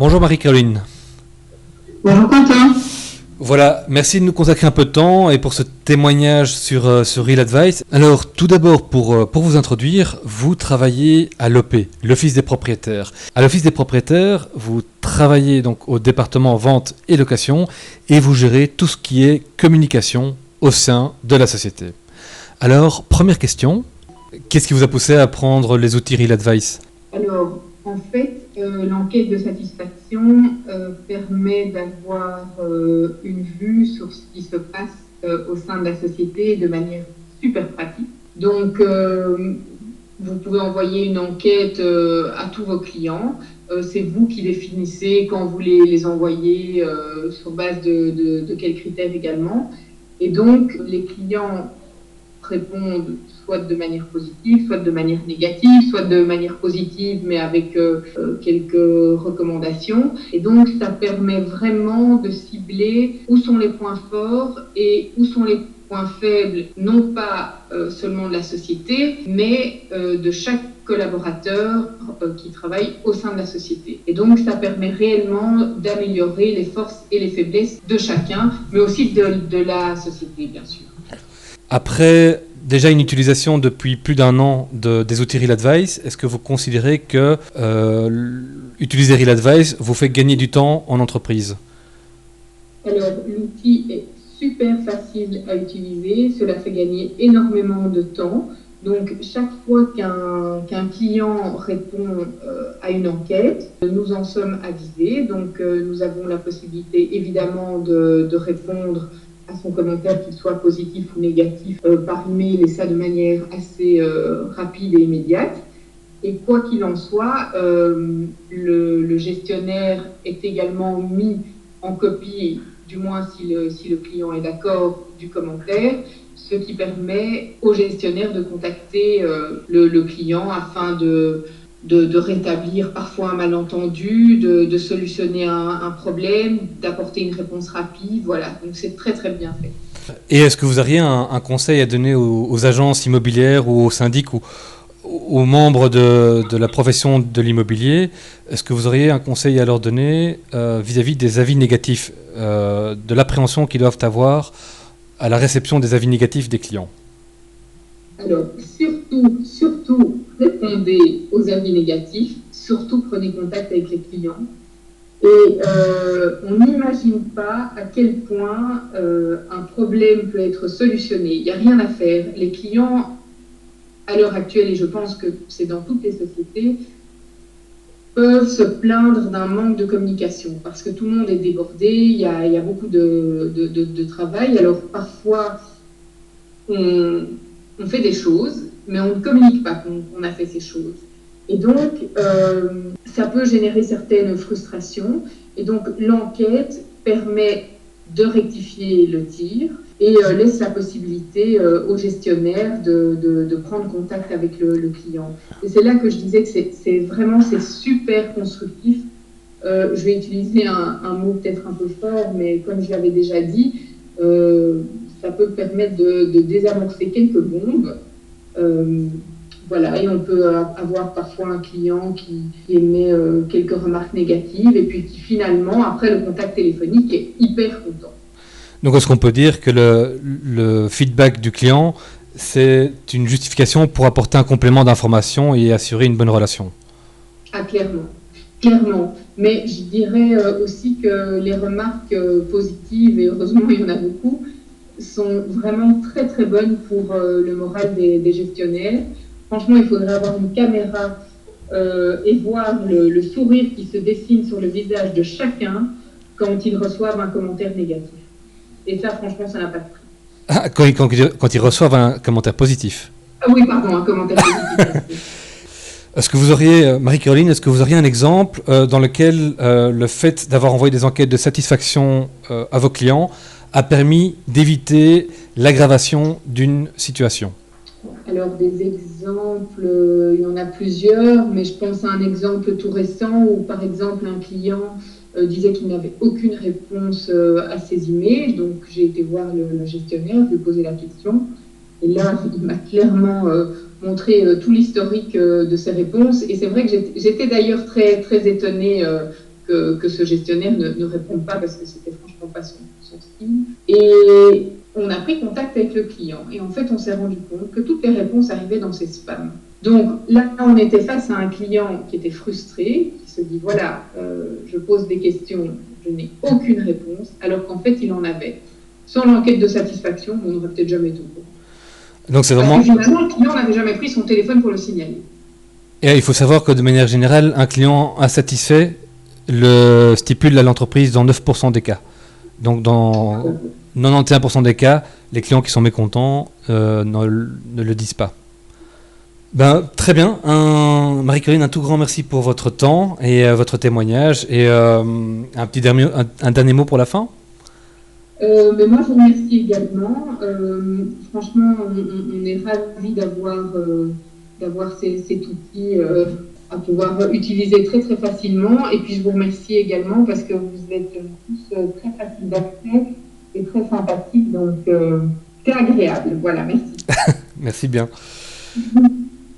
Bonjour Marie-Caroline. Bonjour Quentin. Voilà, merci de nous consacrer un peu de temps et pour ce témoignage sur Real Advice. Alors, tout d'abord, pour vous introduire, vous travaillez à l'OP, l'Office des propriétaires. À l'Office des propriétaires, vous travaillez donc au département vente et location et vous gérez tout ce qui est communication au sein de la société. Alors, première question, qu'est-ce qui vous a poussé à prendre les outils Real Advice ? Alors, en fait, l'enquête de satisfaction permet d'avoir une vue sur ce qui se passe au sein de la société de manière super pratique. Donc, vous pouvez envoyer une enquête à tous vos clients. C'est vous qui définissez quand vous les envoyez, sur base de quels critères également. Et donc, les clients répondent soit de manière positive, soit de manière négative, soit de manière positive mais avec quelques recommandations. Et donc ça permet vraiment de cibler où sont les points forts et où sont les points faibles, non pas seulement de la société, mais de chaque collaborateur qui travaille au sein de la société. Et donc ça permet réellement d'améliorer les forces et les faiblesses de chacun, mais aussi de la société, bien sûr. Après déjà une utilisation depuis plus d'un an des outils Real Advice, est-ce que vous considérez que utiliser Real Advice vous fait gagner du temps en entreprise ? Alors, l'outil est super facile à utiliser, cela fait gagner énormément de temps. Donc, chaque fois qu'un client répond à une enquête, nous en sommes avisés. Donc, nous avons la possibilité évidemment de répondre à son commentaire, qu'il soit positif ou négatif, par email, et ça de manière assez rapide et immédiate. Et quoi qu'il en soit, le gestionnaire est également mis en copie, du moins si le client est d'accord, du commentaire, ce qui permet au gestionnaire de contacter le client afin de rétablir parfois un malentendu, de solutionner un problème, d'apporter une réponse rapide. Voilà, donc c'est très très bien fait. Et est-ce que vous auriez un conseil à donner aux agences immobilières ou aux syndics ou aux membres de la profession de l'immobilier? Est-ce que vous auriez un conseil à leur donner vis-à-vis des avis négatifs, de l'appréhension qu'ils doivent avoir à la réception des avis négatifs des clients? Alors, surtout, répondez aux avis négatifs, surtout prenez contact avec les clients. Et on n'imagine pas à quel point un problème peut être solutionné. Il n'y a rien à faire. Les clients, à l'heure actuelle, et je pense que c'est dans toutes les sociétés, peuvent se plaindre d'un manque de communication parce que tout le monde est débordé, il y a beaucoup de travail. Alors parfois, on fait des choses, mais on ne communique pas qu'on a fait ces choses. Et donc, ça peut générer certaines frustrations. Et donc, l'enquête permet de rectifier le tir et laisse la possibilité au gestionnaire de prendre contact avec le client. Et c'est là que je disais que c'est super constructif. Je vais utiliser un mot peut-être un peu fort, mais comme je l'avais déjà dit, ça peut permettre de désamorcer quelques bombes. Voilà, et on peut avoir parfois un client qui émet quelques remarques négatives et puis qui finalement, après le contact téléphonique, est hyper content. Donc est-ce qu'on peut dire que le feedback du client, c'est une justification pour apporter un complément d'information et assurer une bonne relation? Ah, clairement. Mais je dirais aussi que les remarques positives, et heureusement il y en a beaucoup, sont vraiment très très bonnes pour le moral des gestionnaires. Franchement, il faudrait avoir une caméra et voir le sourire qui se dessine sur le visage de chacun quand ils reçoivent un commentaire négatif. Et ça, franchement, ça n'a pas de prix. Ah, quand ils reçoivent un commentaire positif. Ah oui, pardon, un commentaire positif. Est-ce que vous auriez, Marie-Caroline, est-ce que vous auriez un exemple dans lequel le fait d'avoir envoyé des enquêtes de satisfaction à vos clients a permis d'éviter l'aggravation d'une situation? Alors, des exemples, il y en a plusieurs, mais je pense à un exemple tout récent où, par exemple, un client disait qu'il n'avait aucune réponse à ses emails. Donc, j'ai été voir le gestionnaire, lui poser la question. Et là, il m'a clairement montré tout l'historique de ses réponses. Et c'est vrai que j'étais d'ailleurs très, très étonnée que ce gestionnaire ne réponde pas parce que c'était franchement pas son style. Et on a pris contact avec le client et en fait, on s'est rendu compte que toutes les réponses arrivaient dans ses spams. Donc là, on était face à un client qui était frustré, qui se dit, voilà, je pose des questions, je n'ai aucune réponse, alors qu'en fait, il en avait. Sans l'enquête de satisfaction, on n'aurait peut-être jamais été au courant. Donc c'est vraiment... Parce que finalement, le client n'avait jamais pris son téléphone pour le signaler. Et il faut savoir que de manière générale, un client insatisfait le stipule à l'entreprise dans 9% des cas. Donc dans 91% des cas, les clients qui sont mécontents ne le disent pas. Ben, très bien. Marie-Corinne, un tout grand merci pour votre temps et votre témoignage. Et un dernier mot pour la fin. Mais moi, je vous remercie également. Franchement, on est ravis d'avoir cet outil à pouvoir utiliser très très facilement. Et puis, je vous remercie également parce que vous êtes tous très faciles d'accès et très sympathiques. Donc, c'est agréable. Voilà, merci. Merci bien.